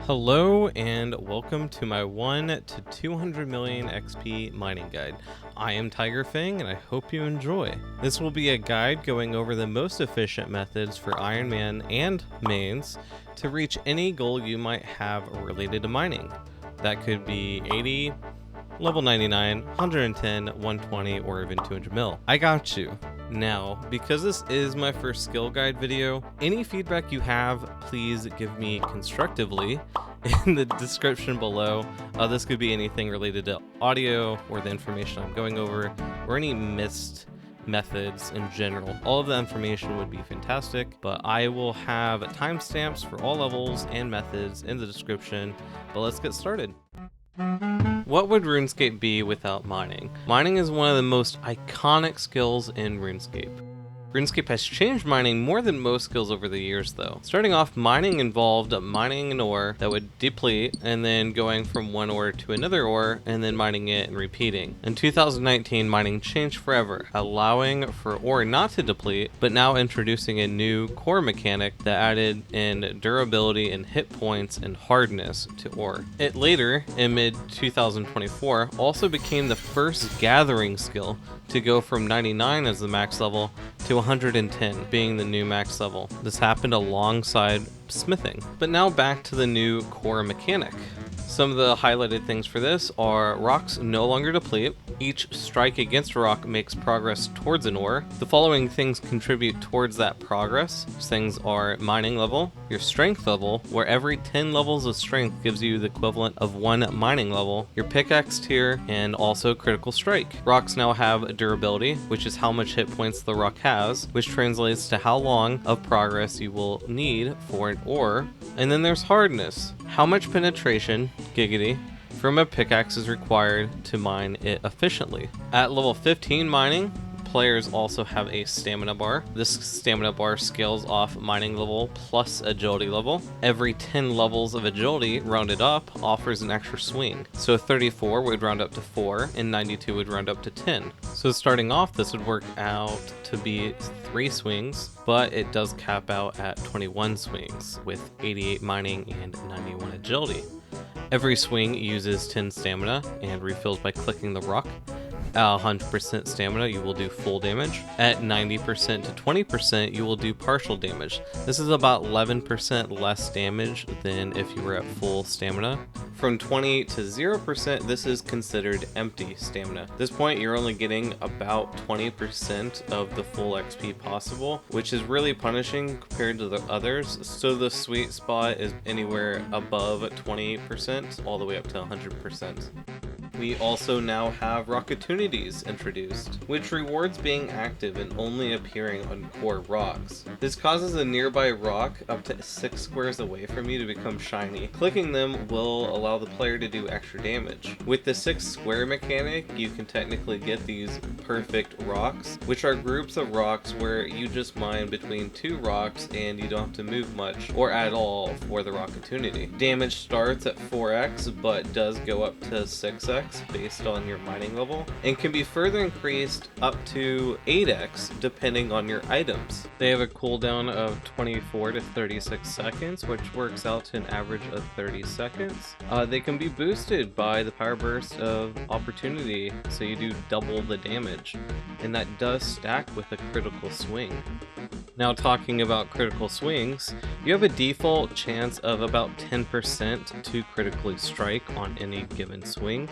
Hello and welcome to my 1 to 200 million XP mining guide. I am TigerFang and I hope you enjoy. This will be a guide going over the most efficient methods for Ironman and mains to reach any goal you might have related to mining. That could be 80, level 99, 110, 120, or even 200 mil. I got you. Now, because this is my first skill guide video, any feedback you have, please give me constructively in the description below. This could be anything related to audio or the information I'm going over, or any missed methods in general. All of the information would be fantastic, but I will have timestamps for all levels and methods in the description. But let's get started. What would Runescape be without mining? Mining is one of the most iconic skills in Runescape. Runescape has changed mining more than most skills over the years though. Starting off, mining involved mining an ore that would deplete and then going from one ore to another ore and then mining it and repeating. In 2019, mining changed forever, allowing for ore not to deplete, but now introducing a new core mechanic that added in durability and hit points and hardness to ore. It later, in mid 2024, also became the first gathering skill to go from 99 as the max level to 110 being the new max level. This happened alongside smithing. But now back to the new core mechanic. Some of the highlighted things for this are rocks no longer deplete. Each strike against a rock makes progress towards an ore. The following things contribute towards that progress. These things are mining level, your strength level, where every 10 levels of strength gives you the equivalent of 1 mining level, your pickaxe tier, and also critical strike. Rocks now have durability, which is how much hit points the rock has, which translates to how long of progress you will need for an ore. And then there's hardness. How much penetration, giggity, from a pickaxe is required to mine it efficiently. At level 15 mining, players also have a stamina bar. This stamina bar scales off mining level plus agility level. Every 10 levels of agility rounded up offers an extra swing. So 34 would round up to 4 and 92 would round up to 10. So starting off, this would work out to be 3 swings, but it does cap out at 21 swings with 88 mining and 91 agility. Every swing uses 10 stamina and refills by clicking the rock. At 100% stamina, you will do full damage. At 90% to 20%, you will do partial damage. This is about 11% less damage than if you were at full stamina. From 20 to 0%, this is considered empty stamina. At this point, you're only getting about 20% of the full XP possible, which is really punishing compared to the others. So the sweet spot is anywhere above 20% all the way up to 100%. We also now have Rocketunities introduced, which rewards being active and only appearing on core rocks. This causes a nearby rock up to 6 squares away from you to become shiny. Clicking them will allow the player to do extra damage. With the 6 square mechanic, you can technically get these perfect rocks, which are groups of rocks where you just mine between 2 rocks and you don't have to move much or at all for the Rocketunity. Damage starts at 4x but does go up to 6x. Based on your mining level and can be further increased up to 8x depending on your items. They have a cooldown of 24 to 36 seconds, which works out to an average of 30 seconds. They can be boosted by the power burst of opportunity, so you do double the damage, and that does stack with a critical swing. Now talking about critical swings, you have a default chance of about 10% to critically strike on any given swing.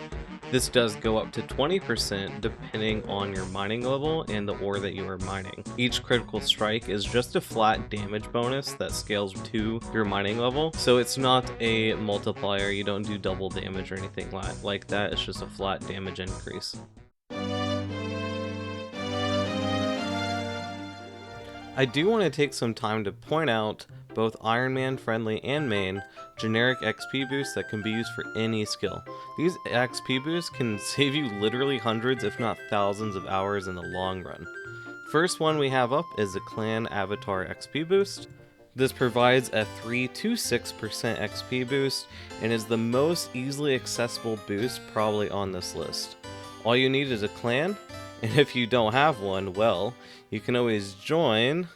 This does go up to 20% depending on your mining level and the ore that you are mining. Each critical strike is just a flat damage bonus that scales to your mining level, so it's not a multiplier. You don't do double damage or anything like that. It's just a flat damage increase. I do want to take some time to point out both Ironman friendly and main generic XP boosts that can be used for any skill. These XP boosts can save you literally hundreds if not thousands of hours in the long run. First one we have up is the Clan Avatar XP boost. This provides a 3 to 6% XP boost and is the most easily accessible boost probably on this list. All you need is a clan, and if you don't have one, well, you can always join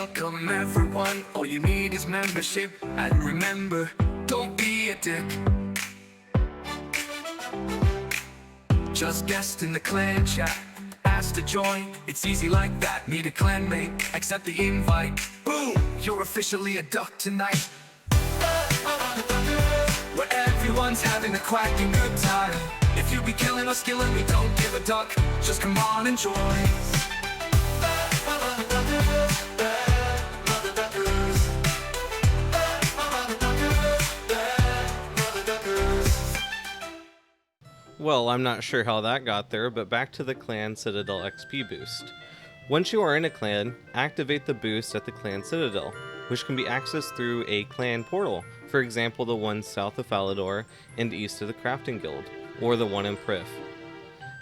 Welcome everyone, all you need is membership. And remember, don't be a dick. Just guest in the clan chat, ask to join, it's easy like that. Need a clanmate, accept the invite. Boom, you're officially a duck tonight. Where everyone's having a quacking good time. If you be killing or skilling, we don't give a duck. Just come on and join. Well, I'm not sure how that got there, but back to the Clan Citadel XP boost. Once you are in a clan, activate the boost at the Clan Citadel, which can be accessed through a clan portal, for example the one south of Falador and east of the Crafting Guild, or the one in Prif.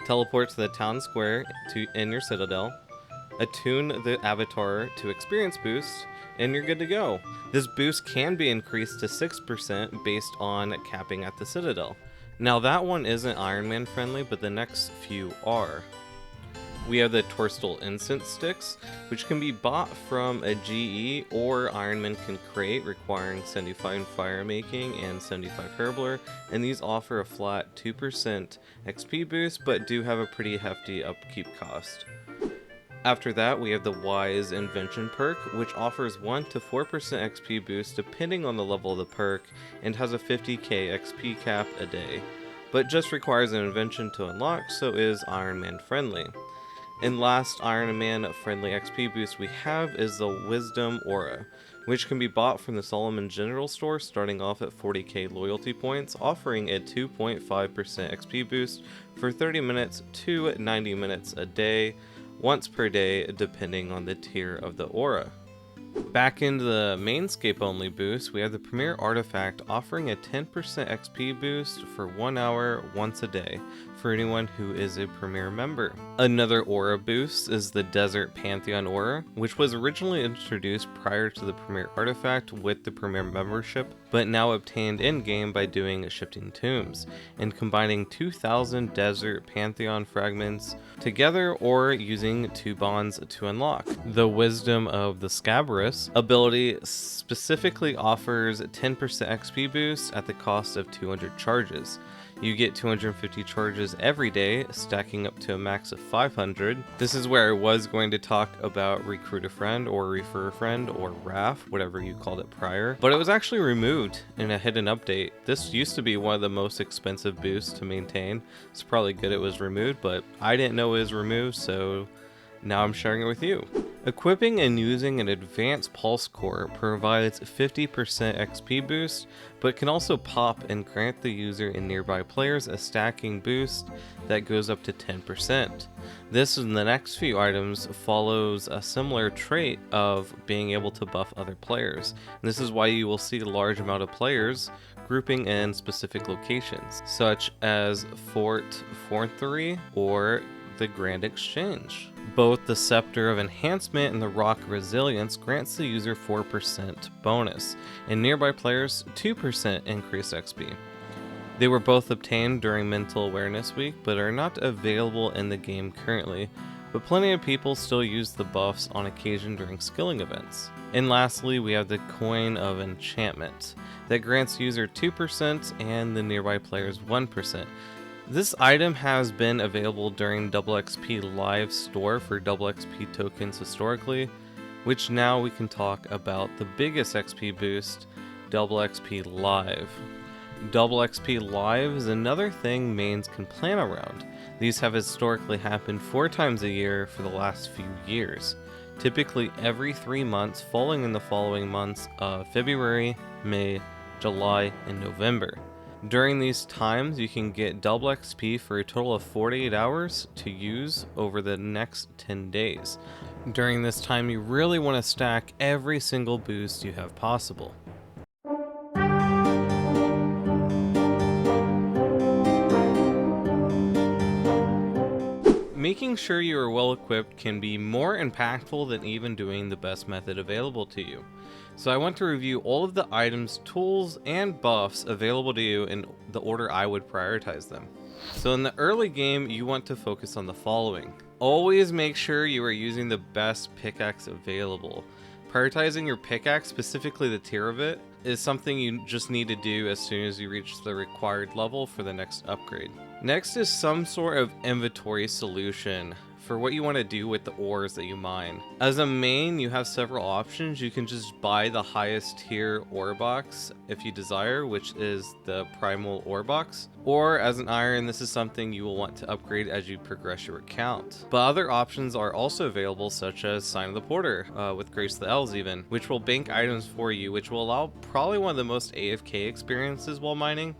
Teleport to the town square in your citadel, attune the avatar to experience boost, and you're good to go. This boost can be increased to 6% based on capping at the citadel. Now that one isn't Ironman friendly, but the next few are. We have the Torstal Incense Sticks, which can be bought from a GE or Ironman can create, requiring 75 fire making and 75 Herbler, and these offer a flat 2% XP boost, but do have a pretty hefty upkeep cost. After that, we have the Wise Invention perk, which offers 1 to 4% XP boost depending on the level of the perk, and has a 50k XP cap a day, but just requires an invention to unlock, so is Ironman friendly. And last Ironman friendly XP boost we have is the Wisdom Aura, which can be bought from the Solomon General Store starting off at 40k loyalty points, offering a 2.5% XP boost for 30 minutes to 90 minutes a day, once per day depending on the tier of the aura. Back into the main Scape only boost, we have the Premier Artifact offering a 10% XP boost for 1 hour once a day for anyone who is a Premier member. Another aura boost is the Desert Pantheon Aura, which was originally introduced prior to the Premier Artifact with the Premier membership, but now obtained in-game by doing Shifting Tombs, and combining 2,000 Desert Pantheon fragments together or using 2 bonds to unlock. The Wisdom of the Scabrous ability specifically offers 10% XP boost at the cost of 200 charges. You get 250 charges every day, stacking up to a max of 500. This is where I was going to talk about Recruit a Friend or Refer a Friend or RAF, whatever you called it prior, but it was actually removed in a hidden update. This used to be one of the most expensive boosts to maintain. It's probably good it was removed, but I didn't know it was removed, so now I'm sharing it with you. Equipping and using an advanced pulse core provides 50% XP boost, but can also pop and grant the user and nearby players a stacking boost that goes up to 10%. This in the next few items follows a similar trait of being able to buff other players. And this is why you will see a large amount of players grouping in specific locations, such as Fort Forthery or the Grand Exchange. Both the Scepter of Enhancement and the Rock Resilience grants the user 4% bonus, and nearby players 2% increased XP. They were both obtained during Mental Awareness Week, but are not available in the game currently, but plenty of people still use the buffs on occasion during skilling events. And lastly, we have the Coin of Enchantment, that grants user 2% and the nearby players 1%. This item has been available during Double XP Live store for Double XP tokens historically, which now we can talk about the biggest XP boost, Double XP Live. Double XP Live is another thing mains can plan around. These have historically happened 4 times a year for the last few years, typically every 3 months, falling in the following months of February, May, July, and November. During these times, you can get double XP for a total of 48 hours to use over the next 10 days. During this time, you really want to stack every single boost you have possible. Making sure you are well equipped can be more impactful than even doing the best method available to you. So I want to review all of the items, tools, and buffs available to you in the order I would prioritize them. So in the early game, you want to focus on the following: Always make sure you are using the best pickaxe available. Prioritizing your pickaxe, specifically the tier of it, is something you just need to do as soon as you reach the required level for the next upgrade. Next is some sort of inventory solution for what you want to do with the ores that you mine. As a main, you have several options. You can just buy the highest tier ore box if you desire, which is the primal ore box. Or as an iron, this is something you will want to upgrade as you progress your account. But other options are also available, such as Sign of the Porter, with Grace the Elves even, which will bank items for you, which will allow probably one of the most AFK experiences while mining.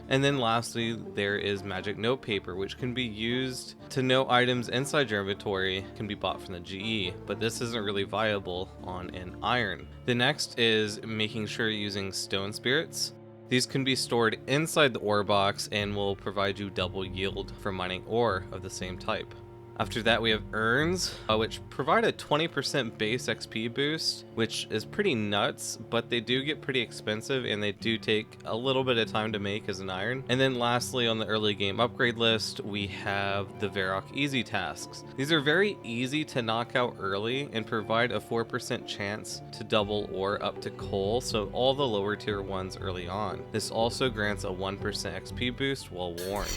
And then lastly, there is magic notepaper, which can be used to note items inside your inventory, can be bought from the GE, but this isn't really viable on an iron. The next is making sure you're using stone spirits. These can be stored inside the ore box and will provide you double yield from mining ore of the same type. After that, we have urns, which provide a 20% base XP boost, which is pretty nuts, but they do get pretty expensive and they do take a little bit of time to make as an iron. And then lastly, on the early game upgrade list, we have the Varrock easy tasks. These are very easy to knock out early and provide a 4% chance to double ore up to coal, so all the lower tier ones early on. This also grants a 1% XP boost while worn.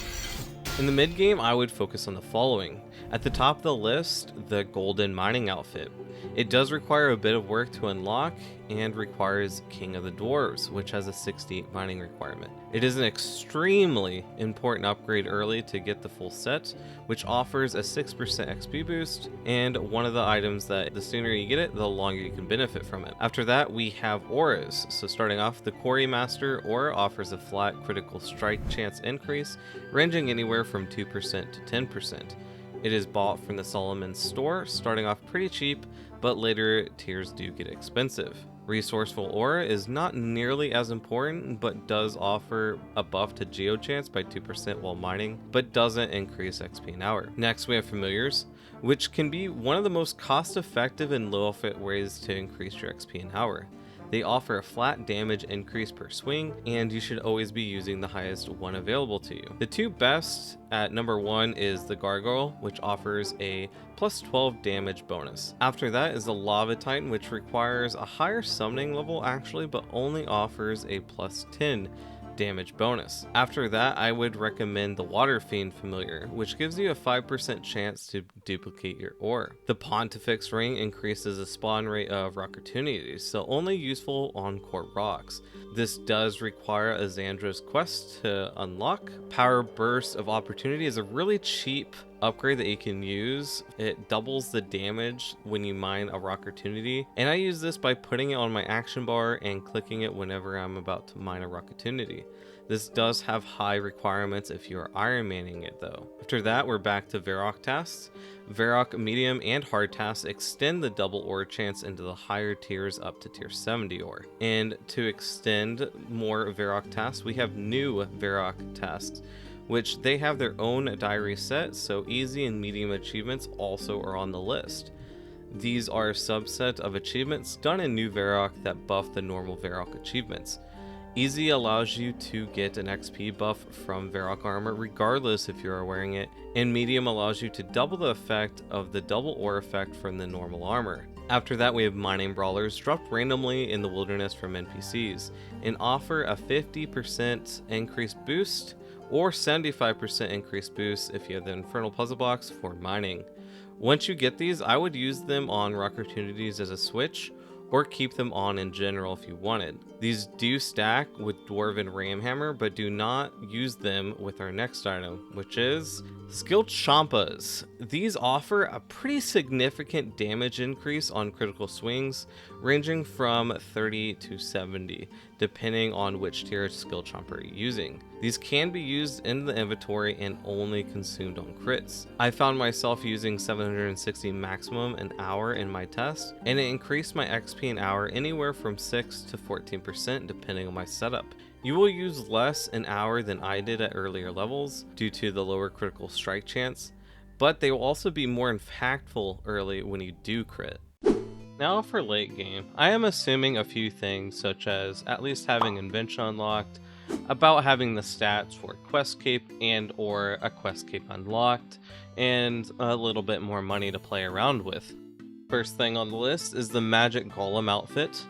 In the mid game, I would focus on the following. At the top of the list, the golden mining outfit. It does require a bit of work to unlock and requires King of the Dwarves, which has a 60 mining requirement. It is an extremely important upgrade early to get the full set, which offers a 6% XP boost, and one of the items that the sooner you get it, the longer you can benefit from it. After that, we have auras. So starting off, the Quarry Master aura offers a flat critical strike chance increase, ranging anywhere from 2% to 10%. It is bought from the Solomon's store, starting off pretty cheap, but later tiers do get expensive. Resourceful Aura is not nearly as important, but does offer a buff to Geo Chance by 2% while mining, but doesn't increase XP an hour. Next, we have Familiars, which can be one of the most cost-effective and low-effort ways to increase your XP an hour. They offer a flat damage increase per swing, and you should always be using the highest one available to you. The two best at number 1 is the Gargoyle, which offers a plus 12 damage bonus. After that is the Lava Titan, which requires a higher summoning level actually, but only offers a plus 10 damage bonus. After that, I would recommend the Water Fiend Familiar, which gives you a 5% chance to duplicate your ore. The Pontifex Ring increases the spawn rate of Rockartunities, so only useful on core rocks. This does require a Xandra's quest to unlock. Power Burst of Opportunity is a really cheap upgrade that you can use. It doubles the damage when you mine a Rockartunity, and I use this by putting it on my action bar and clicking it whenever I'm about to mine a Rockartunity. This does have high requirements if you are Ironmaning it though. After that, we're back to Varrock tasks. Varrock medium and hard tasks extend the double ore chance into the higher tiers up to tier 70 ore. And to extend more Varrock tasks, we have new Varrock tasks, which they have their own diary set, so easy and medium achievements also are on the list. These are a subset of achievements done in New Varrock that buff the normal Varrock achievements. Easy allows you to get an XP buff from Varrock armor regardless if you are wearing it, and medium allows you to double the effect of the double ore effect from the normal armor. After that, we have mining brawlers dropped randomly in the wilderness from NPCs and offer a 50% increased boost or 75% increased boost if you have the Infernal Puzzle Box for mining. Once you get these, I would use them on Rockartunities as a switch, or keep them on in general if you wanted. These do stack with Dwarven Ramhammer, but do not use them with our next item, which is Skilled Champas. These offer a pretty significant damage increase on critical swings, ranging from 30 to 70, depending on which tier of Skill Champa you're using. These can be used in the inventory and only consumed on crits. I found myself using 760 maximum an hour in my test, and it increased my XP an hour anywhere from 6 to 14% depending on my setup. You will use less an hour than I did at earlier levels due to the lower critical strike chance, but they will also be more impactful early when you do crit. Now for late game, I am assuming a few things such as at least having Invention unlocked, about having the stats for Quest Cape and or a Quest Cape unlocked, and a little bit more money to play around with. First thing on the list is the Magic Golem outfit.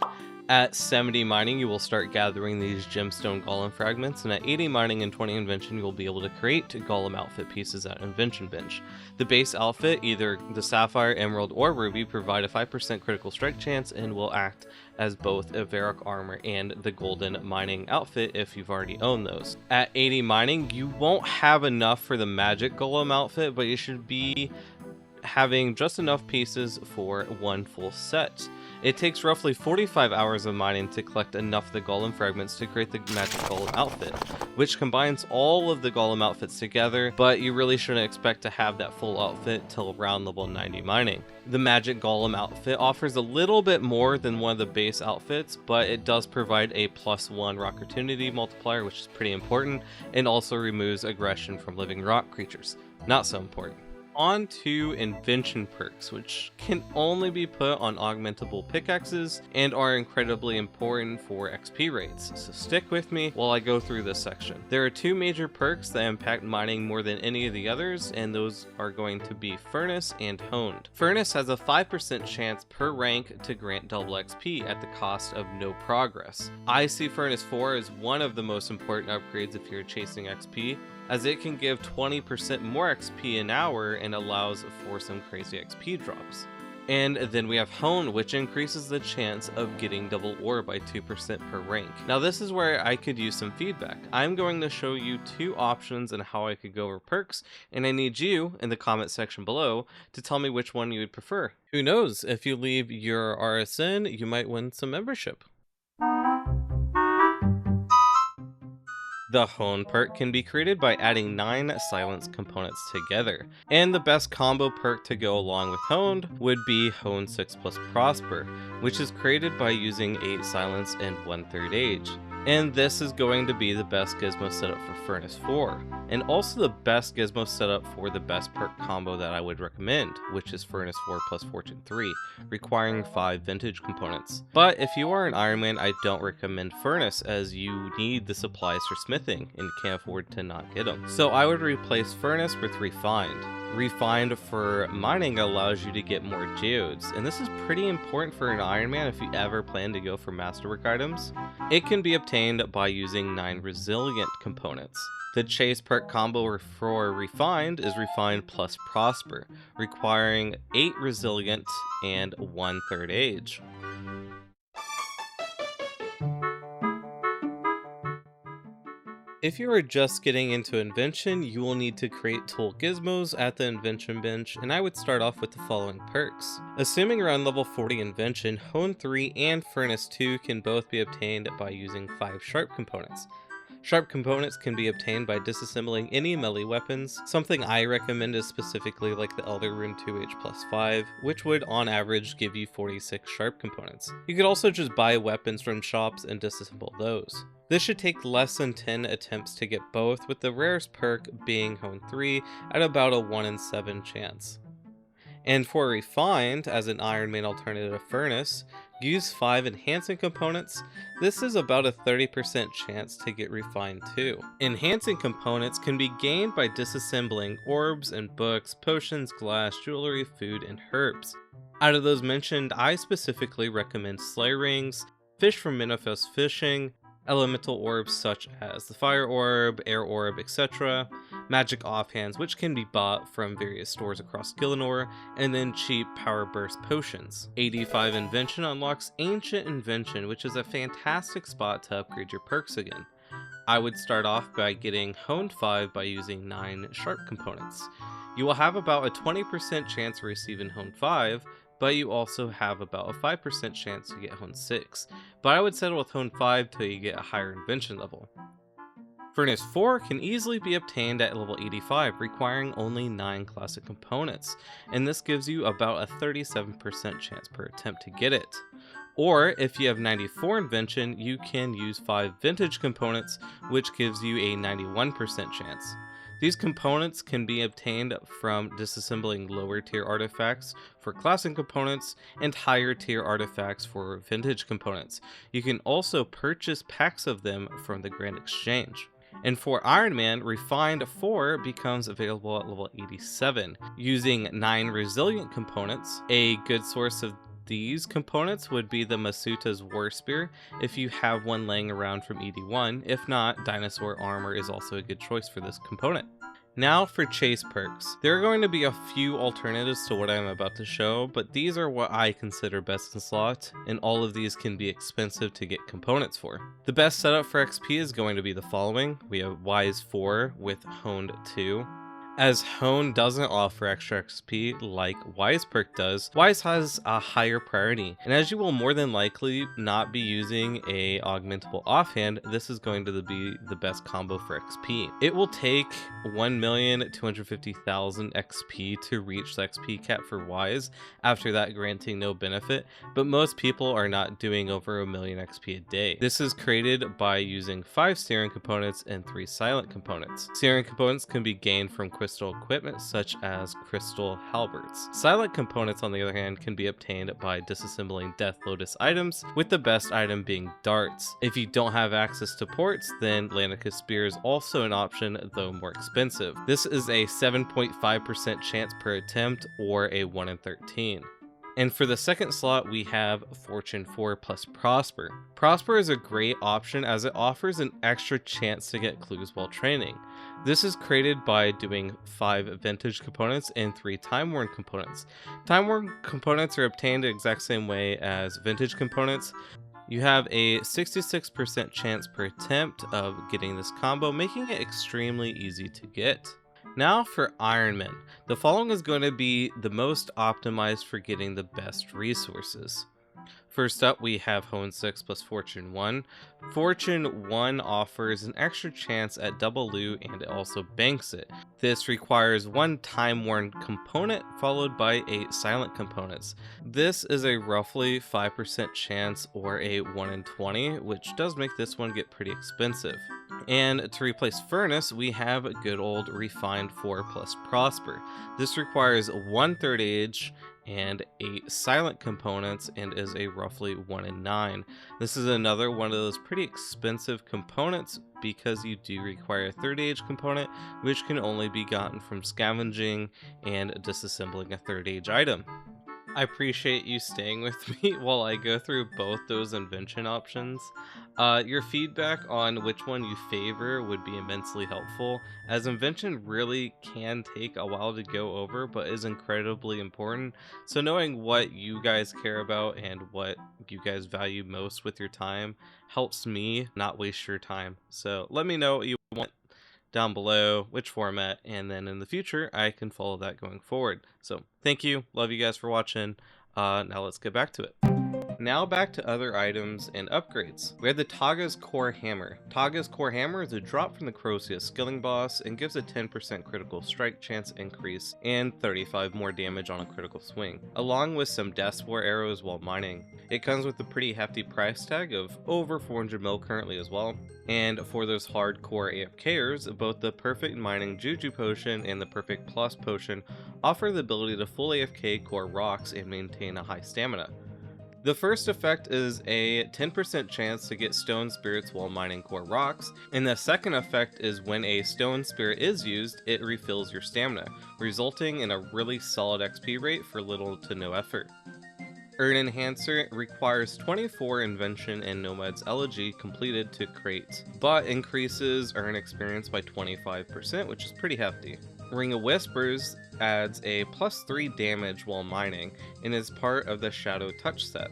At 70 mining, you will start gathering these gemstone golem fragments, and at 80 mining and 20 invention, you will be able to create golem outfit pieces at Invention bench. The base outfit, either the sapphire, emerald, or ruby, provide a 5% critical strike chance and will act as both a Varrock armor and the golden mining outfit if you've already owned those. At 80 mining, you won't have enough for the magic golem outfit, but you should be having just enough pieces for one full set. It takes roughly 45 hours of mining to collect enough of the golem fragments to create the magic golem outfit, which combines all of the golem outfits together, but you really shouldn't expect to have that full outfit till around level 90 mining. The magic golem outfit offers a little bit more than one of the base outfits, but it does provide a +1 Rockertunity multiplier, which is pretty important, and also removes aggression from living rock creatures. Not so important. On to Invention perks, which can only be put on augmentable pickaxes and are incredibly important for XP rates, so stick with me while I go through this section. There are two major perks that impact mining more than any of the others, and those are going to be Furnace and Honed. Furnace has a 5% chance per rank to grant double XP at the cost of no progress. I see Furnace 4 as one of the most important upgrades if you're chasing XP, as it can give 20% more XP an hour and allows for some crazy XP drops. And then we have Hone, which increases the chance of getting double ore by 2% per rank. Now this is where I could use some feedback. I'm going to show you two options and how I could go over perks, and I need you in the comment section below to tell me which one you would prefer. Who knows, if you leave your RSN, you might win some membership. The Hone perk can be created by adding 9 silence components together, and the best combo perk to go along with Honed would be Hone 6 plus Prosper, which is created by using 8 silence and 1/3 age. And this is going to be the best gizmo setup for Furnace 4, and also the best gizmo setup for the best perk combo that I would recommend, which is Furnace 4 plus Fortune 3, requiring 5 vintage components. But if you are an Ironman, I don't recommend Furnace, as you need the supplies for smithing and can't afford to not get them. So I would replace Furnace with Refined. Refined for mining allows you to get more geodes, and this is pretty important for an Ironman if you ever plan to go for masterwork items. It can be obtained by using 9 resilient components. The chase perk combo for Refined is Refined plus Prosper, requiring 8 resilient and 1/3 age. If you are just getting into Invention, you will need to create tool gizmos at the Invention bench, and I would start off with the following perks. Assuming around level 40 Invention, Hone 3 and Furnace 2 can both be obtained by using 5 sharp components. Sharp components can be obtained by disassembling any melee weapons. Something I recommend is specifically like the Elder Rune 2H plus 5, which would on average give you 46 sharp components. You could also just buy weapons from shops and disassemble those. This should take less than 10 attempts to get both, with the rarest perk being Hone 3 at about a 1 in 7 chance. And for Refined, as an Ironman alternative to Furnace, use 5 enhancing components. This is about a 30% chance to get Refined too. Enhancing components can be gained by disassembling orbs and books, potions, glass, jewelry, food, and herbs. Out of those mentioned, I specifically recommend Slay Rings, Fish from Manifest Fishing, elemental orbs such as the Fire Orb, Air Orb, etc., magic offhands, which can be bought from various stores across Gielinor, and then cheap Power Burst potions. 85 Invention unlocks Ancient Invention, which is a fantastic spot to upgrade your perks again. I would start off by getting Honed 5 by using 9 sharp components. You will have about a 20% chance of receiving Honed 5, but you also have about a 5% chance to get Hone 6, but I would settle with Hone 5 till you get a higher Invention level. Furnace 4 can easily be obtained at level 85, requiring only 9 classic components, and this gives you about a 37% chance per attempt to get it. Or if you have 94 Invention, you can use 5 vintage components, which gives you a 91% chance. These components can be obtained from disassembling lower tier artifacts for classic components and higher tier artifacts for vintage components. You can also purchase packs of them from the Grand Exchange. And for Ironman, Refined 4 becomes available at level 87. Using 9 resilient components, a good source of these components would be the Masuta's War Spear if you have one laying around from ED1. If not, Dinosaur Armor is also a good choice for this component. Now for chase perks. There are going to be a few alternatives to what I'm about to show, but these are what I consider best in slot, and all of these can be expensive to get components for. The best setup for XP is going to be the following. We have Wise 4 with Honed 2. As Hone doesn't offer extra XP like Wise perk does, Wise has a higher priority, and as you will more than likely not be using a augmentable offhand, this is going to be the best combo for XP. It will take 1,250,000 XP to reach the XP cap for Wise, after that granting no benefit, but most people are not doing over 1,000,000 XP a day. This is created by using 5 steering components and 3 silent components. Steering components can be gained from crystal equipment such as crystal halberds. Silent components, on the other hand, can be obtained by disassembling Death Lotus items, with the best item being darts. If you don't have access to ports, then Lanica Spear is also an option, though more expensive. This is a 7.5% chance per attempt, or a 1 in 13. And for the second slot, we have Fortune 4 plus Prosper. Prosper is a great option as it offers an extra chance to get clues while training. This is created by doing 5 vintage components and 3 time-worn components. Time-worn components are obtained the exact same way as vintage components. You have a 66% chance per attempt of getting this combo, making it extremely easy to get. Now for Ironman. The following is going to be the most optimized for getting the best resources. First up, we have Hone 6 plus Fortune 1. Fortune 1 offers an extra chance at double loot, and it also banks it. This requires 1 time-worn component followed by 8 silent components. This is a roughly 5% chance, or a 1 in 20, which does make this one get pretty expensive. And to replace Furnace, we have a good old Refined 4 plus Prosper. This requires 1 third age and 8 silent components, and is a roughly 1 in 9. This is another one of those pretty expensive components because you do require a third age component, which can only be gotten from scavenging and disassembling a third age item. I appreciate you staying with me while I go through both those invention options. Your feedback on which one you favor would be immensely helpful, as invention really can take a while to go over but is incredibly important. So knowing what you guys care about and what you guys value most with your time helps me not waste your time. So let me know what you want down below, which format, and then in the future I can follow that going forward. So thank you, love you guys for watching. Now let's get back to it. Now back to other items and upgrades. We have the Taga's Core Hammer. Taga's Core Hammer is a drop from the Crocia skilling boss and gives a 10% critical strike chance increase and 35 more damage on a critical swing, along with some Death Spore arrows while mining. It comes with a pretty hefty price tag of over 400 mil currently as well. And for those hardcore AFKers, both the Perfect Mining Juju Potion and the Perfect Plus Potion offer the ability to full AFK core rocks and maintain a high stamina. The first effect is a 10% chance to get stone spirits while mining core rocks, and the second effect is when a stone spirit is used, it refills your stamina, resulting in a really solid XP rate for little to no effort. Urn Enhancer requires 24 Invention and Nomad's Elegy completed to crate, but increases Urn experience by 25%, which is pretty hefty. Ring of Whispers adds a +3 damage while mining and is part of the Shadow Touch set.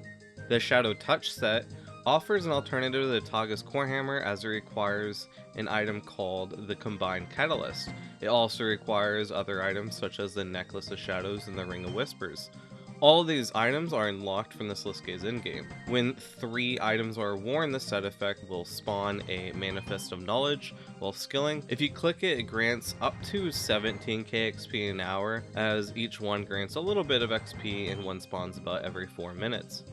The Shadow Touch set offers an alternative to the Taga's Core Hammer as it requires an item called the Combined Catalyst. It also requires other items such as the Necklace of Shadows and the Ring of Whispers. All of these items are unlocked from the Sliske's endgame. When 3 items are worn, the side effect will spawn a Manifest of Knowledge while skilling. If you click it, it grants up to 17k XP an hour, as each one grants a little bit of XP and one spawns about every 4 minutes.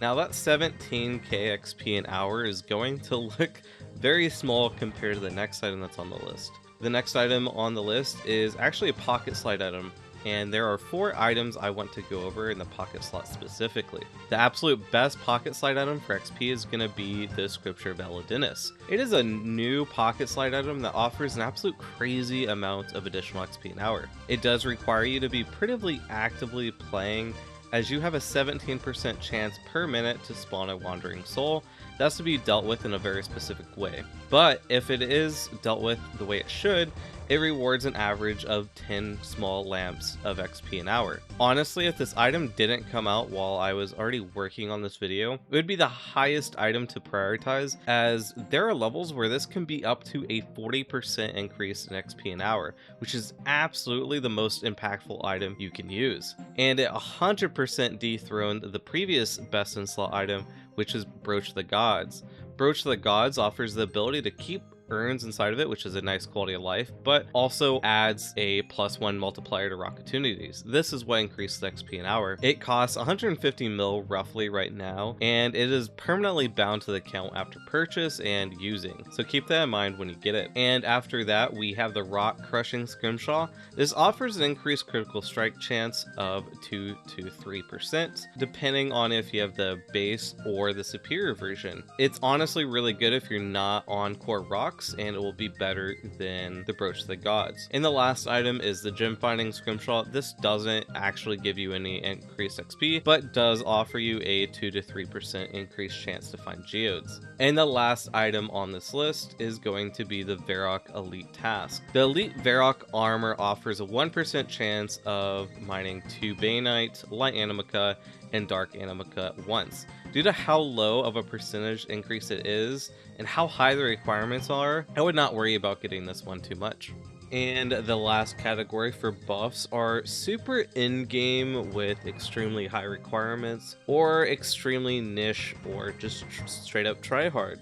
Now that 17k XP an hour is going to look very small compared to the next item that's on the list. The next item on the list is actually a pocket slide item. and there are 4 items I want to go over in the pocket slot specifically. The absolute best pocket slide item for XP is going to be the Scripture of Elodinus. It is a new pocket slide item that offers an absolute crazy amount of additional XP an hour. It does require you to be pretty actively playing, as you have a 17% chance per minute to spawn a wandering soul. That's to be dealt with in a very specific way. But if it is dealt with the way it should, it rewards an average of 10 small lamps of XP an hour. Honestly, if this item didn't come out while I was already working on this video, it would be the highest item to prioritize, as there are levels where this can be up to a 40% increase in XP an hour, which is absolutely the most impactful item you can use. And it 100% dethroned the previous best in slot item, which is Brooch of the Gods. Brooch of the Gods offers the ability to keep urns inside of it, which is a nice quality of life, but also adds a +1 multiplier to Rocketunities. This is what increases XP an hour. It costs 150 mil roughly right now, and it is permanently bound to the account after purchase and using, so keep that in mind when you get it. And after that, we have the Rock Crushing Scrimshaw. This offers an increased critical strike chance of 2 to 3%, depending on if you have the base or the superior version. It's honestly really good if you're not on core rocks, and it will be better than the Brooch of the Gods. And the last item is the Gem Finding Scrimshaw. This doesn't actually give you any increased XP, but does offer you a 2 to 3% increased chance to find geodes. And the last item on this list is going to be the Varrock Elite Task. The Elite Varrock armor offers a 1% chance of mining 2 Bainite, Light Animica, and Dark Animica at once. Due to how low of a percentage increase it is and how high the requirements are, I would not worry about getting this one too much. And the last category for buffs are super in-game with extremely high requirements, or extremely niche, or just straight up try hard.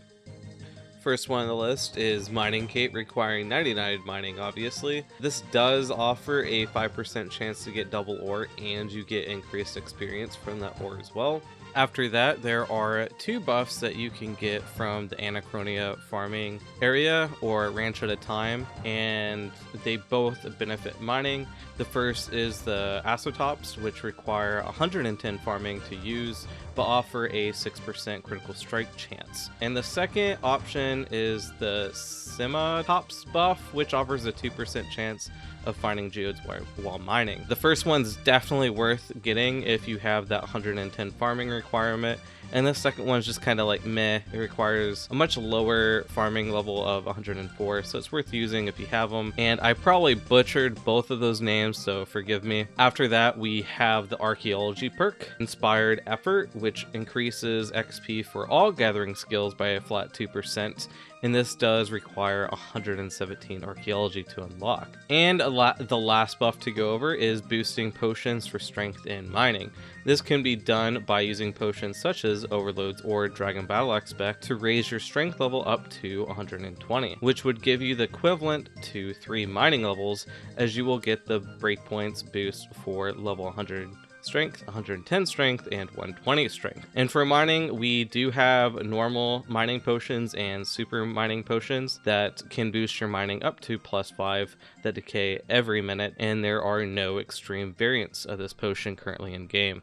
First one on the list is Mining Cape, requiring 99 mining, obviously. This does offer a 5% chance to get double ore, and you get increased experience from that ore as well. After that, there are 2 buffs that you can get from the Anachronia farming area or Ranch at a Time, and they both benefit mining. The first is the Asotops, which require 110 farming to use, but offer a 6% critical strike chance. And the second option is the Sematops buff, which offers a 2% chance of finding geodes while mining. The first one's definitely worth getting if you have that 110 farming requirement, and the second one's just kind of like meh. It requires a much lower farming level of 104, so it's worth using if you have them, and I probably butchered both of those names, so forgive me. After that, we have the Archaeology perk, Inspired Effort, which increases XP for all gathering skills by a flat 2%, and this does require 117 archaeology to unlock. And the last buff to go over is boosting potions for strength in mining. This can be done by using potions such as Overloads or Dragon Battle Axe spec to raise your strength level up to 120, which would give you the equivalent to 3 mining levels, as you will get the breakpoints boost for level 100 strength, 110 strength, and 120 strength. And for mining, we do have normal mining potions and super mining potions that can boost your mining up to +5 that decay every minute, and there are no extreme variants of this potion currently in game.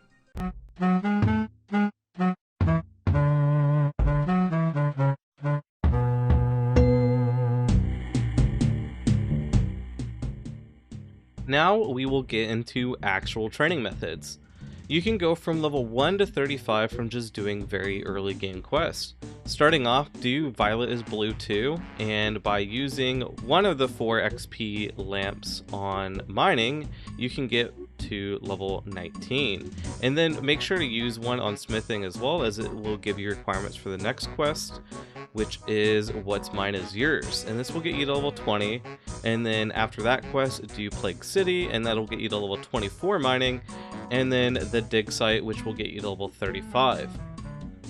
Now we will get into actual training methods. You can go from level 1 to 35 from just doing very early game quests. Starting off, do Violet is Blue 2, and by using one of the 4 XP lamps on mining, you can get to level 19. And then make sure to use one on smithing as well, as it will give you requirements for the next quest, which is What's Mine is Yours, and this will get you to level 20. And then after that quest, do Plague City, and that'll get you to level 24 mining, and then the Dig Site, which will get you to level 35.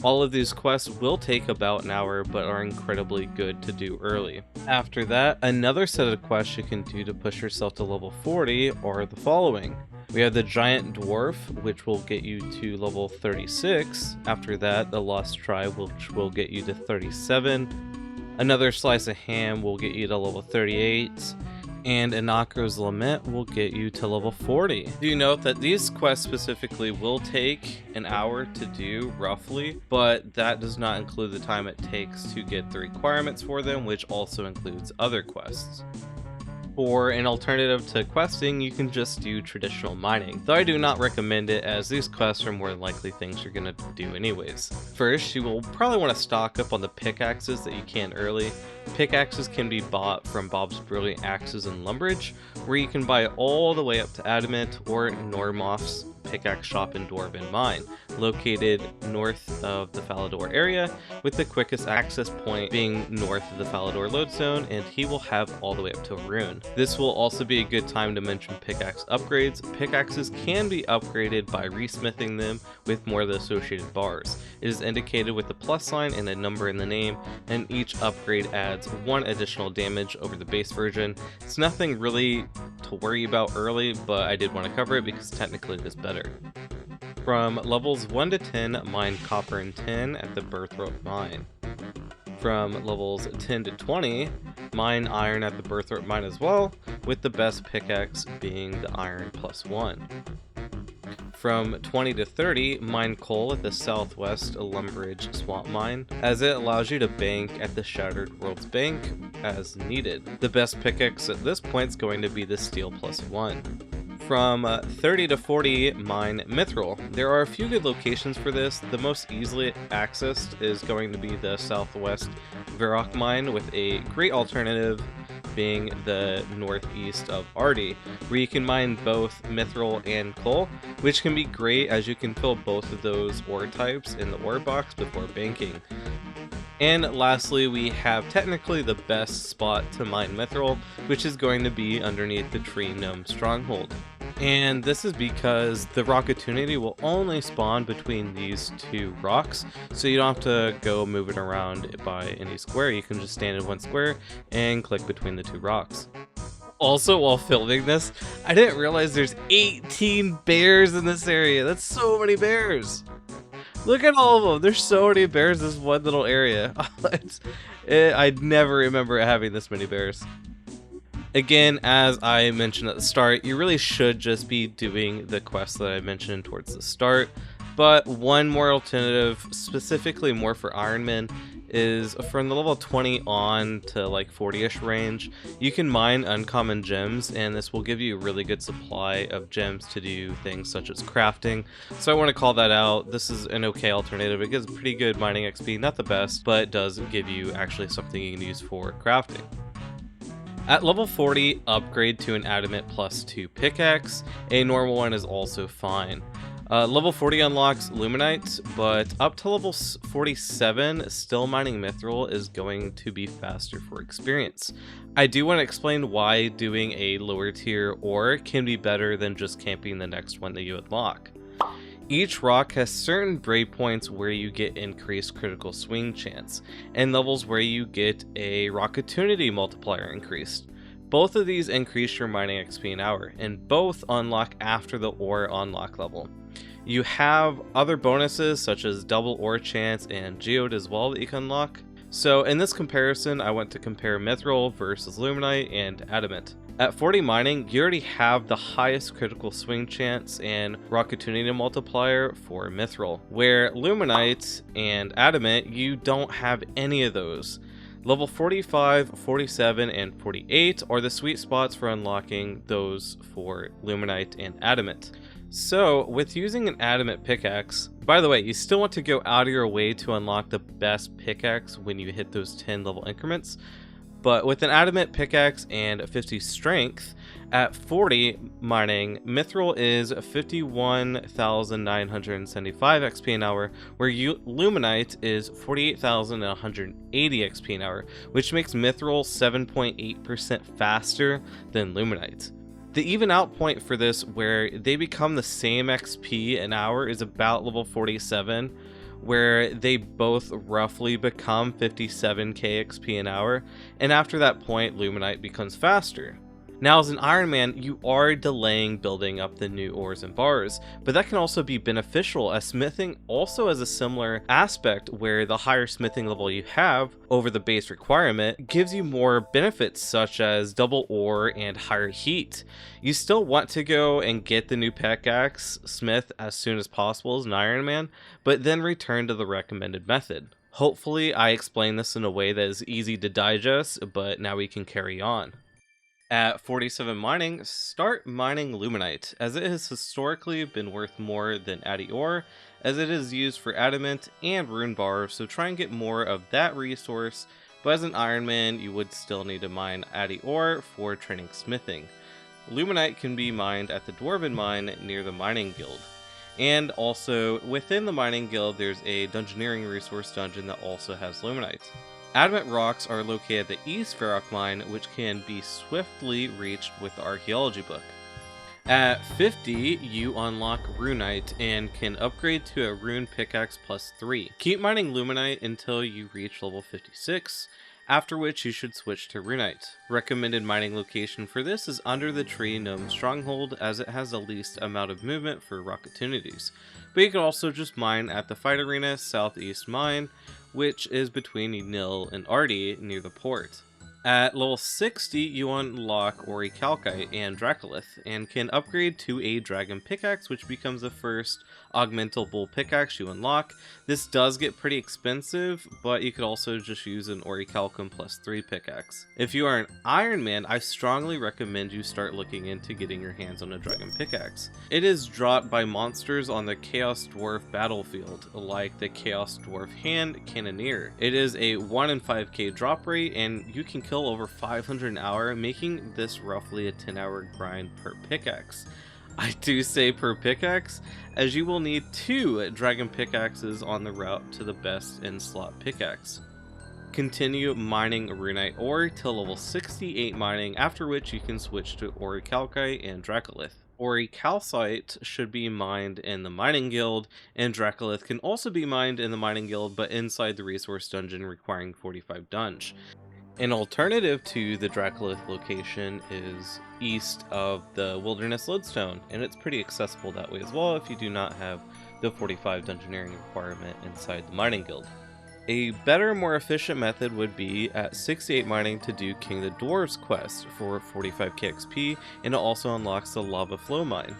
All of these quests will take about an hour, but are incredibly good to do early. After that, another set of quests you can do to push yourself to level 40 are the following. We have the Giant Dwarf, which will get you to level 36. After that, the Lost Tribe, which will get you to 37. Another Slice of Ham will get you to level 38. and Inakra's Lament will get you to level 40. Do note that these quests specifically will take an hour to do roughly, but that does not include the time it takes to get the requirements for them, which also includes other quests. For an alternative to questing, you can just do traditional mining, though I do not recommend it as these quests are more than likely things you're going to do anyways. First, you will probably want to stock up on the pickaxes that you can early. Pickaxes can be bought from Bob's Brilliant Axes in Lumbridge, where you can buy all the way up to Adamant, or Normof's pickaxe shop in Dwarven Mine, located north of the Falador area, with the quickest access point being north of the Falador lodestone, and he will have all the way up to Rune. This will also be a good time to mention pickaxe upgrades. Pickaxes can be upgraded by resmithing them with more of the associated bars. It is indicated with a plus sign and a number in the name, and each upgrade adds 1 additional damage over the base version. It's nothing really to worry about early, but I did want to cover it because technically it is better. From levels 1 to 10, mine copper and tin at the Birthroot Mine. From levels 10 to 20, mine iron at the Birthroot Mine as well, with the best pickaxe being the iron +1. From 20 to 30, mine coal at the Southwest Lumbridge Swamp Mine, as it allows you to bank at the Shattered Worlds Bank as needed. The best pickaxe at this point is going to be the steel +1. From 30 to 40, mine mithril. There are a few good locations for this. The most easily accessed is going to be the Southwest Varrock Mine, with a great alternative being the northeast of Ardy, where you can mine both mithril and coal, which can be great as you can fill both of those ore types in the ore box before banking. And lastly, we have technically the best spot to mine mithril, which is going to be underneath the Tree Gnome Stronghold. And this is because the Rockettunity will only spawn between these 2 rocks, so you don't have to go moving around by any square. You can just stand in 1 square and click between the 2 rocks. Also, while filming this, I didn't realize there's 18 bears in this area. That's so many bears. Look at all of them. There's so many bears in this one little area. I never remember having this many bears. Again, as I mentioned at the start, you really should just be doing the quests that I mentioned towards the start. But one more alternative, specifically more for Ironman, is from the level 20 on to like 40-ish range, you can mine uncommon gems, and this will give you a really good supply of gems to do things such as crafting. So I want to call that out. This is an okay alternative. It gives pretty good mining XP, not the best, but it does give you actually something you can use for crafting. At level 40, upgrade to an Adamant +2 pickaxe. A normal one is also fine. Level 40 unlocks Luminite, but up to level 47, still mining mithril is going to be faster for experience. I do want to explain why doing a lower tier ore can be better than just camping the next one that you unlock. Each rock has certain breakpoints where you get increased critical swing chance, and levels where you get a Rockettunity multiplier increased. Both of these increase your mining XP an hour, and both unlock after the ore unlock level. You have other bonuses such as double ore chance and geode as well that you can unlock. So in this comparison, I went to compare mithril versus luminite and adamant. At 40 mining, you already have the highest critical swing chance and Rockettunity multiplier for mithril, where luminite and adamant, you don't have any of those. Level 45, 47, and 48 are the sweet spots for unlocking those for luminite and adamant. So with using an adamant pickaxe, by the way, you still want to go out of your way to unlock the best pickaxe when you hit those 10 level increments. But with an adamant pickaxe and 50 strength, at 40 mining, mithril is 51,975 XP an hour, where luminite is 48,180 XP an hour, which makes mithril 7.8% faster than luminite. The even out point for this, where they become the same XP an hour, is about level 47, where they both roughly become 57k XP an hour, and after that point, luminite becomes faster. Now, as an Ironman, you are delaying building up the new ores and bars, but that can also be beneficial, as smithing also has a similar aspect where the higher smithing level you have over the base requirement gives you more benefits, such as double ore and higher heat. You still want to go and get the new pickaxe smith as soon as possible as an Ironman, but then return to the recommended method. Hopefully I explained this in a way that is easy to digest, but now we can carry on. At 47 mining, start mining Luminite, as it has historically been worth more than Addy ore, as it is used for adamant and rune bars, so try and get more of that resource, but as an Ironman, you would still need to mine Addy ore for training smithing. Luminite can be mined at the Dwarven mine near the mining guild. And also, within the mining guild, there's a dungeoneering resource dungeon that also has Luminite. Adamant rocks are located at the East Ferroc mine, which can be swiftly reached with the archaeology book. At 50, you unlock Runite and can upgrade to a Rune Pickaxe +3. Keep mining Luminite until you reach level 56, after which you should switch to Runite. Recommended mining location for this is under the tree Gnome Stronghold, as it has the least amount of movement for opportunities. But you can also just mine at the Fight Arena Southeast Mine, which is between Nil and Ardy near the port. At level 60, you unlock Orichalcite and Dracolith, and can upgrade to a Dragon Pickaxe, which becomes the first augmentable pickaxe you unlock. This does get pretty expensive, but you could also just use an Orichalcum +3 pickaxe. If you are an Ironman, I strongly recommend you start looking into getting your hands on a Dragon Pickaxe. It is dropped by monsters on the Chaos Dwarf battlefield, like the Chaos Dwarf Hand Cannoneer. It is a 1 in 5k drop rate, and you can kill over 500 an hour, making this roughly a 10-hour grind per pickaxe. I do say per pickaxe, as you will need 2 Dragon Pickaxes on the route to the best in-slot pickaxe. Continue mining Runite ore till level 68 mining, after which you can switch to Orichalcite and Dracolith. Orichalcite should be mined in the mining guild, and Dracolith can also be mined in the mining guild, but inside the resource dungeon requiring 45 dunge. An alternative to the Dracolith location is east of the Wilderness Lodestone, and it's pretty accessible that way as well if you do not have the 45 dungeoneering requirement inside the mining guild. A better, more efficient method would be at 68 mining to do King of the Dwarves quest for 45k XP, and it also unlocks the Lava Flow mine.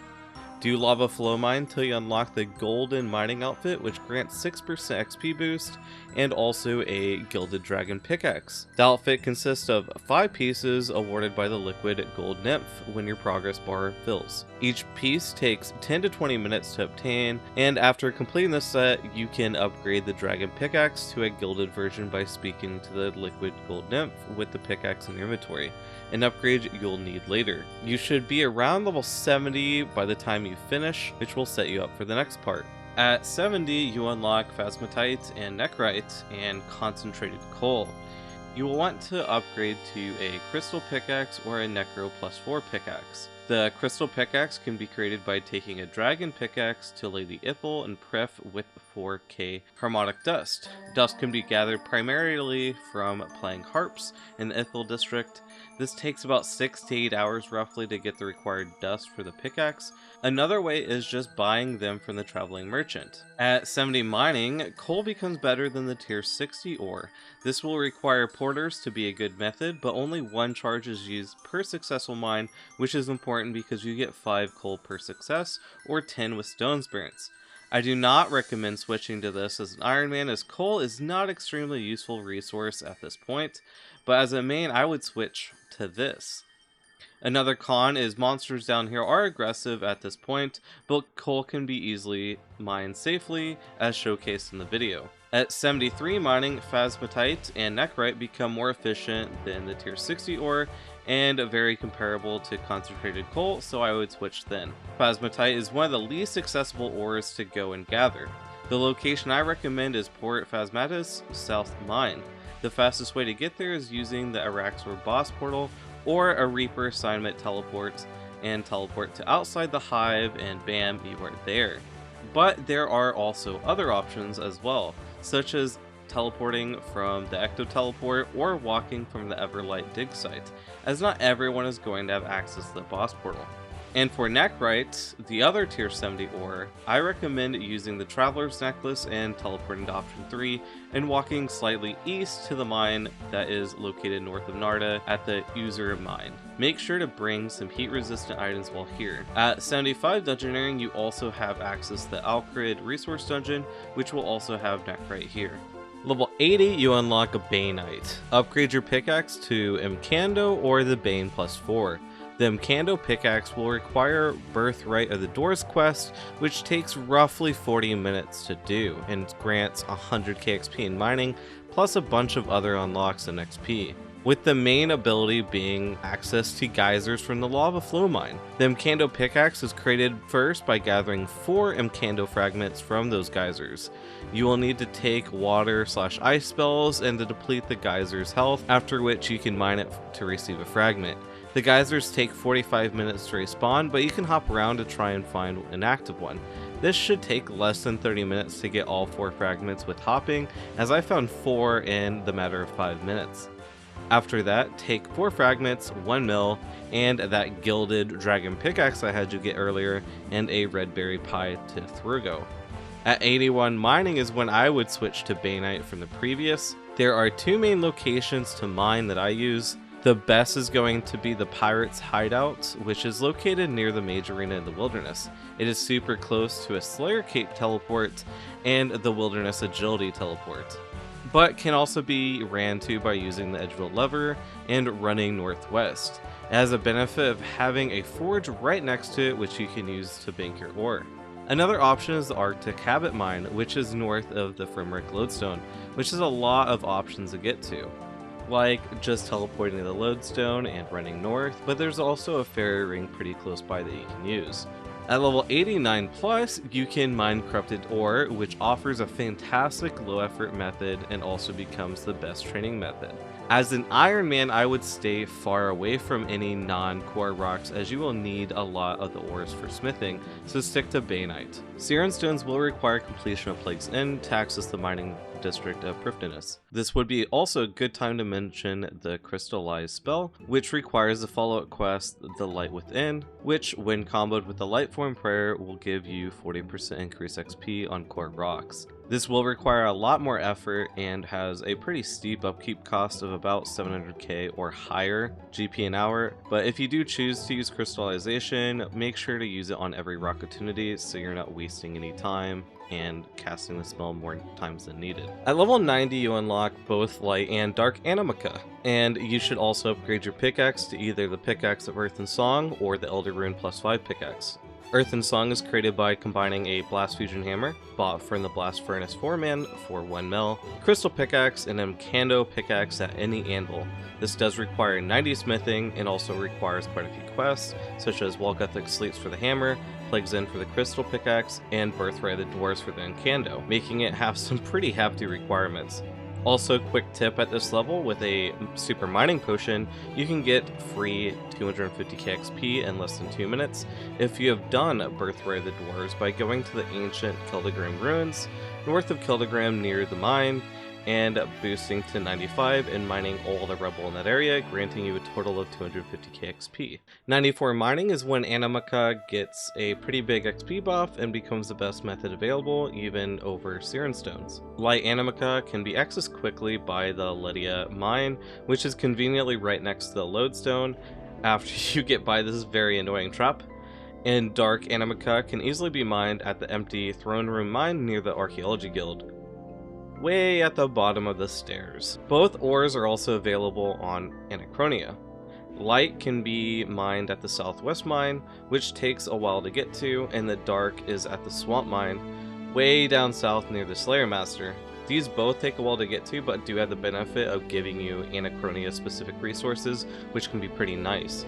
Do Lava Flow mine till you unlock the Golden Mining Outfit, which grants 6% XP boost, and also a Gilded Dragon Pickaxe. The outfit consists of 5 pieces awarded by the Liquid Gold Nymph when your progress bar fills. Each piece takes 10 to 20 minutes to obtain, and after completing the set, you can upgrade the Dragon Pickaxe to a gilded version by speaking to the Liquid Gold Nymph with the pickaxe in your inventory, an upgrade you'll need later. You should be around level 70 by the time you finish, which will set you up for the next part. At 70, you unlock Phasmatite and Necrite and Concentrated Coal. You will want to upgrade to a Crystal Pickaxe or a Necro +4 pickaxe. The Crystal Pickaxe can be created by taking a Dragon Pickaxe to Lady Ithel and Pref with 4k Harmonic Dust. Dust can be gathered primarily from playing harps in the Ithel district. This takes about 6 to 8 hours roughly to get the required dust for the pickaxe. Another way is just buying them from the traveling merchant. At 70 mining, coal becomes better than the tier 60 ore. This will require porters to be a good method, but only 1 charge is used per successful mine, which is important because you get 5 coal per success, or 10 with stone spirits. I do not recommend switching to this as an Ironman, as coal is not extremely useful resource at this point, but as a main I would switch to this. Another con is monsters down here are aggressive at this point, but coal can be easily mined safely, as showcased in the video. At 73 mining, Phasmatite and Necrite become more efficient than the tier 60 ore, and very comparable to concentrated coal, so I would switch then. Phasmatite is one of the least accessible ores to go and gather. The location I recommend is Port Phasmatis, South Mine. The fastest way to get there is using the Araxor boss portal, or a Reaper assignment teleport, and teleport to outside the hive, and bam, you are there. But there are also other options as well, such as teleporting from the Ecto Teleport or walking from the Everlight dig site, as not everyone is going to have access to the boss portal. And for Nechrite, the other tier 70 ore, I recommend using the Traveler's Necklace and teleporting to option 3 and walking slightly east to the mine that is located north of Narda at the User Mine. Make sure to bring some heat resistant items while here. At 75 Dungeoneering, you also have access to the Alcrid Resource Dungeon, which will also have Nechrite here. Level 80, you unlock a Baneite. Upgrade your pickaxe to Imcando or the Bane +4. The Imcando pickaxe will require Birthright of the Doors quest, which takes roughly 40 minutes to do, and grants 100k XP in mining, plus a bunch of other unlocks and XP, with the main ability being access to geysers from the Lava Flow Mine. The Imcando pickaxe is created first by gathering 4 Imcando fragments from those geysers. You will need to take water/ice spells and to deplete the geyser's health, after which you can mine it to receive a fragment. The geysers take 45 minutes to respawn, but you can hop around to try and find an active one. This should take less than 30 minutes to get all 4 fragments with hopping, as I found 4 in the matter of 5 minutes. After that, take 4 fragments, 1 mil, and that gilded dragon pickaxe I had you get earlier, and a red berry pie to Thrugo. At 81, mining is when I would switch to Baneite from the previous. There are 2 main locations to mine that I use. The best is going to be the Pirates' Hideout, which is located near the Mage Arena in the Wilderness. It is super close to a Slayer Cape teleport and the Wilderness Agility teleport, but can also be ran to by using the Edgefield lever and running northwest. It has a benefit of having a forge right next to it, which you can use to bank your ore. Another option is the Arctic Habit Mine, which is north of the Frimrick Lodestone, which is a lot of options to get to, like just teleporting to the Lodestone and running north, but there's also a fairy ring pretty close by that you can use. At level 89 plus, you can mine corrupted ore, which offers a fantastic low effort method and also becomes the best training method. As an Ironman, I would stay far away from any non-core rocks, as you will need a lot of the ores for smithing, so stick to Baneite. Siren Stones will require completion of Plague's End to access the mining district of Prifddinas. This would be also a good time to mention the Crystallise Spell, which requires the follow-up quest, The Light Within, which, when comboed with the Lightform Prayer, will give you 40% increased XP on core rocks. This will require a lot more effort and has a pretty steep upkeep cost of about 700k or higher GP an hour, but if you do choose to use crystallization, make sure to use it on every rock opportunity so you're not wasting any time and casting the spell more times than needed. At level 90, you unlock both Light and Dark Animica, and you should also upgrade your pickaxe to either the Pickaxe of Earth and Song or the Elder Rune +5 pickaxe. Earth and Song is created by combining a Blast Fusion Hammer, bought from the Blast Furnace 4-man for 1 mil, Crystal Pickaxe, and Imcando Pickaxe at any anvil. This does require 90 smithing and also requires quite a few quests, such as Walguthic Sleeps for the hammer, Plague's End for the Crystal Pickaxe, and Birthright of the Dwarves for the Imcando, making it have some pretty hefty requirements. Also, quick tip at this level, with a super mining potion, you can get free 250k XP in less than 2 minutes if you have done Birthright of the Dwarves by going to the ancient Kildagram ruins, north of Kildagram near the mine, and boosting to 95 and mining all the rubble in that area, granting you a total of 250k XP. 94 mining is when Animica gets a pretty big XP buff and becomes the best method available, even over Siren Stones. Light Animica can be accessed quickly by the Alaea mine, which is conveniently right next to the Lodestone after you get by this very annoying trap. And Dark Animica can easily be mined at the empty Throne Room mine near the Archaeology Guild, way at the bottom of the stairs. Both ores are also available on Anachronia. Light can be mined at the Southwest mine, which takes a while to get to, and the Dark is at the Swamp mine, way down south near the Slayer Master. These both take a while to get to, but do have the benefit of giving you Anachronia specific resources, which can be pretty nice.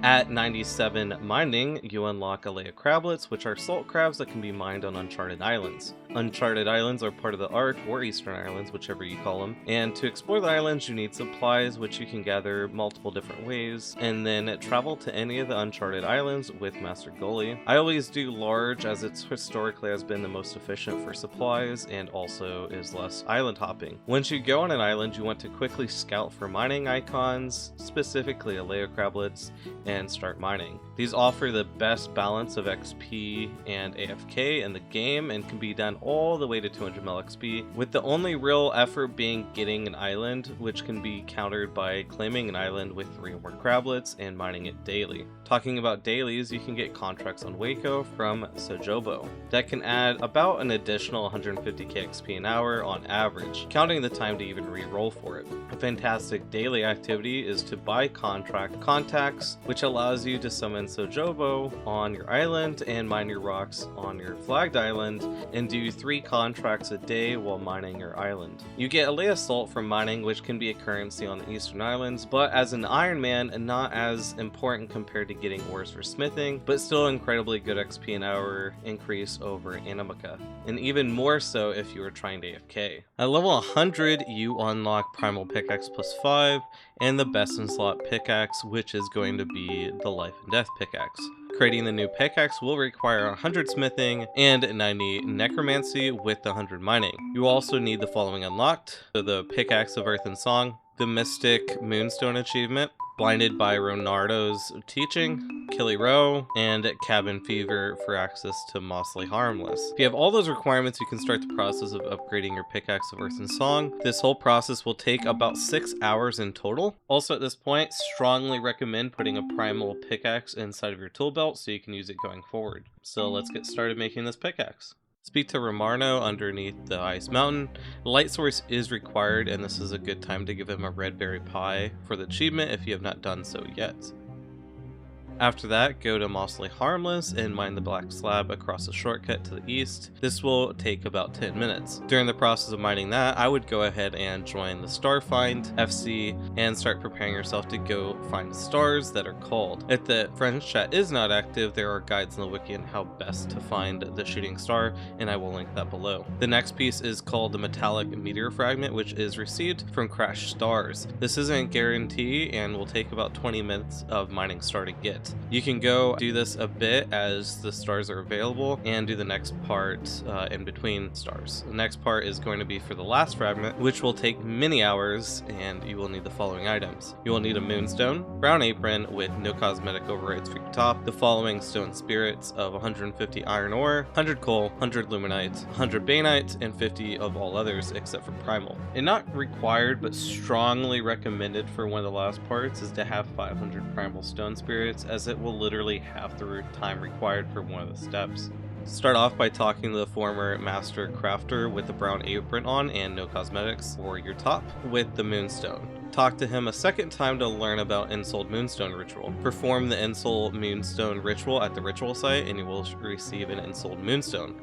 At 97 mining, you unlock Alaea Crablets, which are salt crabs that can be mined on Uncharted Islands. Uncharted Islands are part of the Ark, or Eastern Islands, whichever you call them, and to explore the islands you need supplies, which you can gather multiple different ways, and then travel to any of the Uncharted Islands with Master Goalie. I always do large, as it historically has been the most efficient for supplies, and also is less island hopping. Once you go on an island, you want to quickly scout for mining icons, specifically Alaea Crablets, and start mining. These offer the best balance of XP and AFK in the game and can be done all the way to 200 mil XP, with the only real effort being getting an island, which can be countered by claiming an island with 3 or more crablets and mining it daily. Talking about dailies, you can get contracts on Waco from Sojobo that can add about an additional 150k XP an hour on average, counting the time to even re-roll for it. A fantastic daily activity is to buy contract contacts, which allows you to summon Sojobo on your island and mine your rocks on your flagged island, and do 3 contracts a day while mining your island. You get Alaea Salt from mining, which can be a currency on the Eastern Islands, but as an Ironman, not as important compared to getting ores for smithing, but still incredibly good XP an hour increase over Animica, and even more so if you are trying to AFK. At level 100, you unlock Primal Pickaxe +5 and the best in slot pickaxe, which is going to be the Life and Death pickaxe. Creating the new pickaxe will require 100 smithing and 90 necromancy with the 100 mining. You also need the following unlocked: so the Pickaxe of Earth and Song, the Mystic Moonstone achievement, Blinded by Ronardo's Teaching, Killy Row, and Cabin Fever for access to Mossly Harmless. If you have all those requirements, you can start the process of upgrading your Pickaxe of Earth and Song. This whole process will take about 6 hours in total. Also at this point, strongly recommend putting a primal pickaxe inside of your tool belt so you can use it going forward. So let's get started making this pickaxe. Speak to Romarno underneath the Ice Mountain. Light source is required, and this is a good time to give him a red berry pie for the achievement if you have not done so yet. After that, go to Mossly Harmless and mine the black slab across a shortcut to the east. This will take about 10 minutes. During the process of mining that, I would go ahead and join the Star Find FC and start preparing yourself to go find stars that are called. If the friends chat is not active, there are guides in the wiki on how best to find the shooting star, and I will link that below. The next piece is called the Metallic Meteor Fragment, which is received from crashed stars. This isn't a guarantee and will take about 20 minutes of mining star to get. You can go do this a bit as the stars are available and do the next part in between stars. The next part is going to be for the last fragment, which will take many hours, and you will need the following items. You will need a moonstone, brown apron with no cosmetic overrides for your top, the following stone spirits of 150 iron ore, 100 coal, 100 luminite, 100 bainite, and 50 of all others except for primal. And not required but strongly recommended for one of the last parts is to have 500 primal stone spirits, as it will literally half the time required for one of the steps. Start off by talking to the former master crafter with the brown apron on and no cosmetics for your top with the moonstone. Talk to him a second time to learn about Ensouled Moonstone Ritual. Perform the Ensouled Moonstone Ritual at the ritual site and you will receive an Ensouled Moonstone.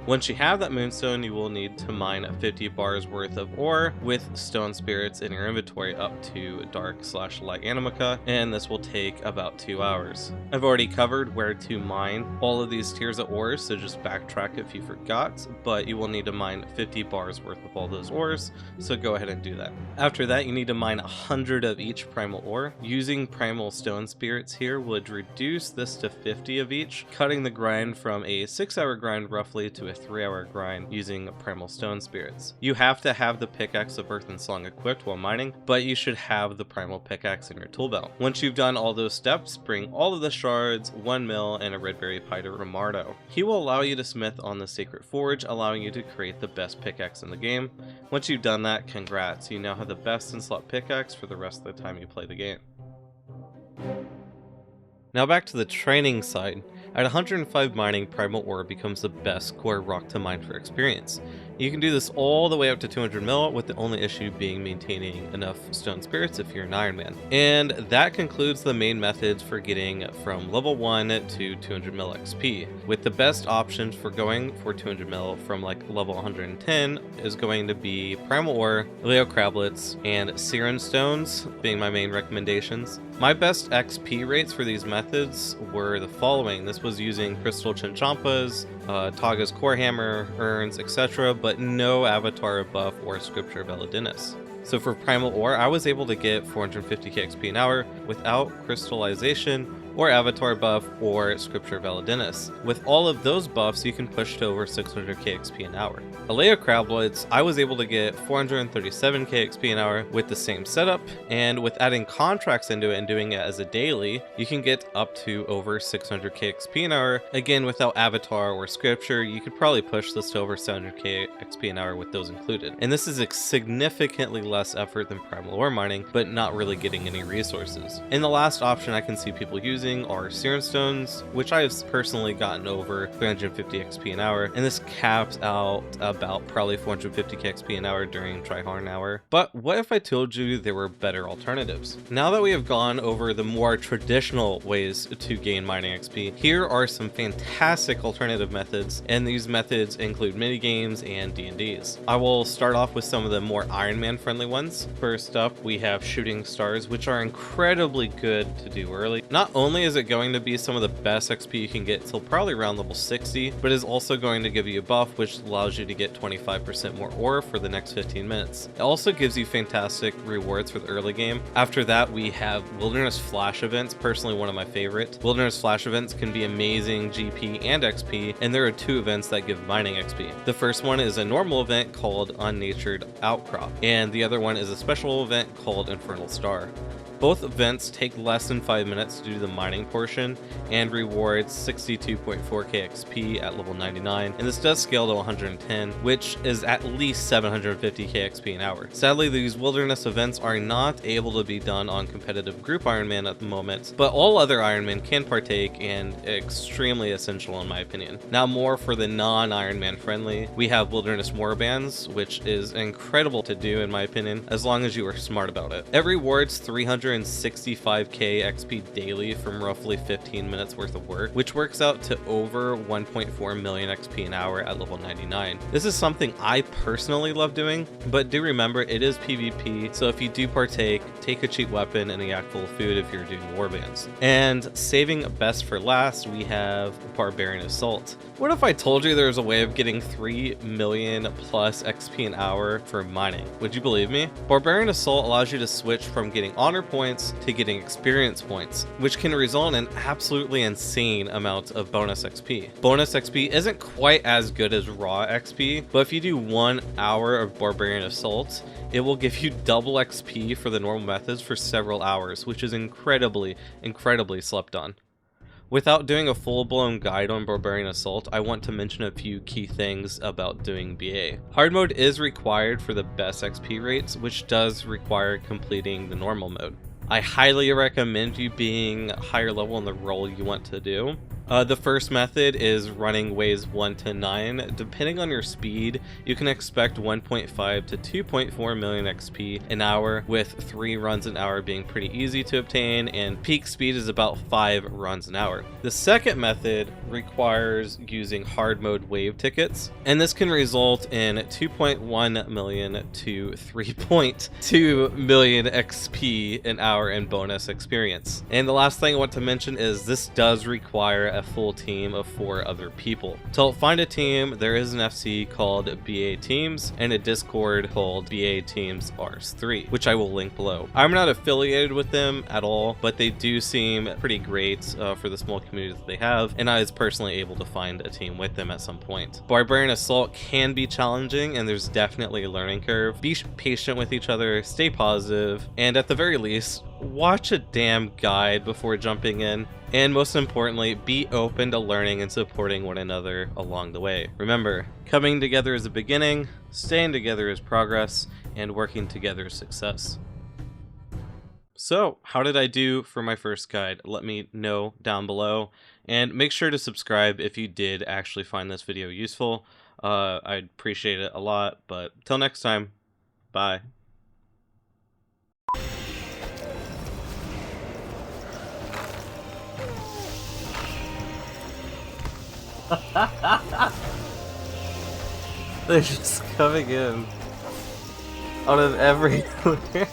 Once you have that moonstone, you will need to mine 50 bars worth of ore with stone spirits in your inventory up to dark/light animica, and this will take about 2 hours. I've already covered where to mine all of these tiers of ores, so just backtrack if you forgot, but you will need to mine 50 bars worth of all those ores, so go ahead and do that. After that, you need to mine 100 of each primal ore. Using primal stone spirits here would reduce this to 50 of each, cutting the grind from a 6-hour grind roughly to a 3-hour grind using primal stone spirits. You have to have the Pickaxe of Earth and Song equipped while mining, but you should have the primal pickaxe in your tool belt. Once you've done all those steps, bring all of the shards, 1 mil, and a red berry pie to Romardo. He will allow you to smith on the Sacred Forge, allowing you to create the best pickaxe in the game. Once you've done that, congrats, you now have the best in slot pickaxe for the rest of the time you play the game. Now back to the training side. At 105 mining, primal ore becomes the best core rock to mine for experience. You can do this all the way up to 200 mil, with the only issue being maintaining enough stone spirits if you're an Ironman. And that concludes the main methods for getting from level 1 to 200 mil XP, with the best options for going for 200 mil from like level 110 is going to be Primal Ore, Alaea Crablets, and Siren Stones being my main recommendations. My best XP rates for these methods were the following. This was using Crystal Chinchampas, Taga's Core Hammer, Urns, etc., but no Avatar buff or Scripture of Elidinus. So for Primal Ore, I was able to get 450k XP an hour without Crystallization or Avatar buff or Scripture of Elidinus. With all of those buffs, you can push to over 600k XP an hour. Alaea Crablets, I was able to get 437k XP an hour with the same setup, and with adding contracts into it and doing it as a daily, you can get up to over 600k XP an hour. Again, without Avatar or Scripture, you could probably push this to over 700k XP an hour with those included. And this is significantly less effort than Primal Ore mining, but not really getting any resources. And the last option I can see people using are Siren Stones, which I have personally gotten over 350 XP an hour, and this caps out about probably 450k XP an hour during tryhard hour. But what if I told you there were better alternatives? Now that we have gone over the more traditional ways to gain mining XP, here are some fantastic alternative methods, and these methods include minigames and D&Ds. I will start off with some of the more Ironman friendly ones. First up, we have Shooting Stars, which are incredibly good to do early. Not only is it going to be some of the best XP you can get till probably around level 60, but is also going to give you a buff which allows you to get 25% more ore for the next 15 minutes. It also gives you fantastic rewards for the early game. After that, we have Wilderness Flash events, personally one of my favorite. Wilderness Flash events can be amazing GP and XP, and there are two events that give mining XP. The first one is a normal event called Unnatured Outcrop, and the other one is a special event called Infernal Star. Both events take less than 5 minutes to do the mining portion and rewards 62.4k XP at level 99, and this does scale to 110, which is at least 750k XP an hour. Sadly, these wilderness events are not able to be done on competitive group Ironman at the moment, but all other Ironman can partake and extremely essential in my opinion. Now more for the non-Ironman friendly, we have Wilderness Warbands, which is incredible to do in my opinion, as long as you are smart about it. It rewards 365k XP daily from roughly 15 minutes worth of work, which works out to over 1.4 million XP an hour at level 99. This is something I personally love doing, but do remember it is PvP, so if you do partake, take a cheap weapon and a yak full of food if you're doing warbands. And saving best for last, we have Barbarian Assault. What if I told you there's a way of getting 3 million plus XP an hour for mining? Would you believe me? Barbarian Assault allows you to switch from getting honor points to getting experience points, which can result in an absolutely insane amount of bonus XP. Bonus XP isn't quite as good as raw XP, but if you do 1 hour of Barbarian Assault, it will give you double XP for the normal methods for several hours, which is incredibly slept on. Without doing a full-blown guide on Barbarian Assault, I want to mention a few key things about doing BA. Hard mode is required for the best XP rates, which does require completing the normal mode. I highly recommend you being higher level in the role you want to do. The first method is running ways 1 to 9. Depending on your speed, you can expect 1.5 to 2.4 million XP an hour, with 3 runs an hour being pretty easy to obtain, and peak speed is about 5 runs an hour. The second method requires using hard mode wave tickets, and this can result in 2.1 million to 3.2 million XP an hour in bonus experience. And the last thing I want to mention is this does require a full team of 4 other people. To find a team, there is an FC called BA Teams and a Discord called BA Teams Rs3, which I will link below. I'm not affiliated with them at all, but they do seem pretty great for the small community that they have, and I was personally able to find a team with them at some point. Barbarian Assault can be challenging, and there's definitely a learning curve. Be patient with each other, stay positive, and at the very least, watch a damn guide before jumping in, and most importantly, be open to learning and supporting one another along the way. Remember, coming together is a beginning, staying together is progress, and working together is success. So, how did I do for my first guide? Let me know down below, and make sure to subscribe if you did actually find this video useful. I'd appreciate it a lot. But till next time, bye. They're just coming in out of everywhere.